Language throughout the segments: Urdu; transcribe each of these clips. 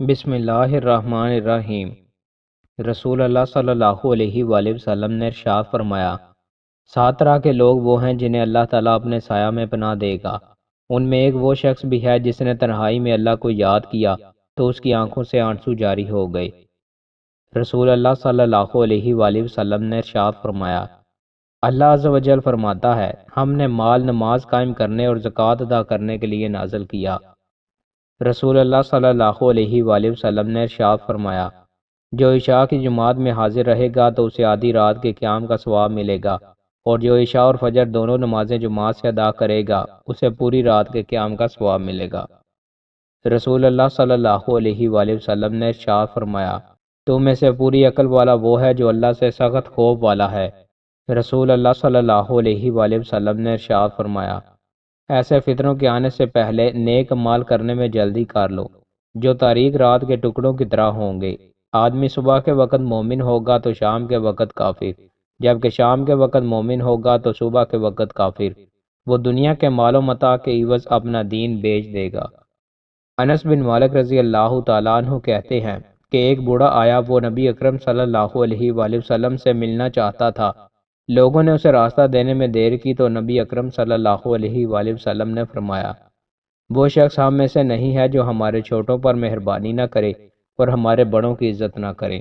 بسم اللہ الرحمن الرحیم۔ رسول اللہ صلی اللہ علیہ وآلہ وسلم نے ارشاد فرمایا، 7 طرح کے لوگ وہ ہیں جنہیں اللہ تعالیٰ اپنے سایہ میں پناہ دے گا۔ ان میں ایک وہ شخص بھی ہے جس نے تنہائی میں اللہ کو یاد کیا تو اس کی آنکھوں سے آنسو جاری ہو گئے۔ رسول اللہ صلی اللہ علیہ وآلہ وسلم نے ارشاد فرمایا، اللہ عز و جل فرماتا ہے، ہم نے مال نماز قائم کرنے اور زکوٰۃ ادا کرنے کے لیے نازل کیا۔ رسول اللہ صلی اللہ علیہ وآلہ وسلم نے ارشاد فرمایا، جو عشاء کی جماعت میں حاضر رہے گا تو اسے آدھی رات کے قیام کا ثواب ملے گا، اور جو عشاء اور فجر دونوں نمازیں جماعت سے ادا کرے گا اسے پوری رات کے قیام کا ثواب ملے گا۔ رسول اللہ صلی اللہ علیہ وآلہ وسلم نے ارشاد فرمایا، تم میں سے پوری عقل والا وہ ہے جو اللہ سے سخت خوف والا ہے۔ رسول اللہ صلی اللہ علیہ وآلہ وسلم نے ارشاد فرمایا، ایسے فتنوں کے آنے سے پہلے نیک مال کرنے میں جلدی کر لو جو تاریک رات کے ٹکڑوں کی طرح ہوں گے۔ آدمی صبح کے وقت مومن ہوگا تو شام کے وقت کافر، جبکہ شام کے وقت مومن ہوگا تو صبح کے وقت کافر۔ وہ دنیا کے مال و متاع کے عوض اپنا دین بیچ دے گا۔ انس بن مالک رضی اللہ تعالیٰ عنہ کہتے ہیں کہ ایک بوڑھا آیا، وہ نبی اکرم صلی اللہ علیہ وآلہ وسلم سے ملنا چاہتا تھا۔ لوگوں نے اسے راستہ دینے میں دیر کی تو نبی اکرم صلی اللہ علیہ وآلہ وسلم نے فرمایا، وہ شخص ہم میں سے نہیں ہے جو ہمارے چھوٹوں پر مہربانی نہ کرے اور ہمارے بڑوں کی عزت نہ کرے۔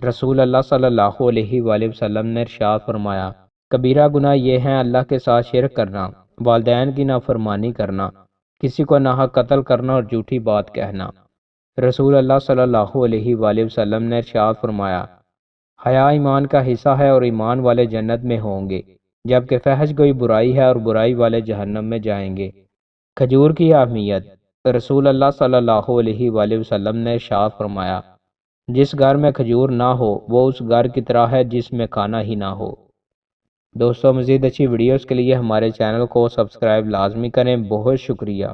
رسول اللہ صلی اللہ علیہ وآلہ وسلم نے ارشاد فرمایا، کبیرہ گناہ یہ ہیں اللہ کے ساتھ شرک کرنا، والدین کی نافرمانی کرنا، کسی کو ناحق قتل کرنا اور جھوٹی بات کہنا۔ رسول اللہ صلی اللہ علیہ وآلہ وسلم نے ارشاد فرمایا، حیا ایمان کا حصہ ہے اور ایمان والے جنت میں ہوں گے، جبکہ فحش کوئی برائی ہے اور برائی والے جہنم میں جائیں گے۔ کھجور کی اہمیت۔ رسول اللہ صلی اللہ علیہ وآلہ وسلم نے ارشاد فرمایا، جس گھر میں کھجور نہ ہو وہ اس گھر کی طرح ہے جس میں کھانا ہی نہ ہو۔ دوستو، مزید اچھی ویڈیوز کے لیے ہمارے چینل کو سبسکرائب لازمی کریں۔ بہت شکریہ۔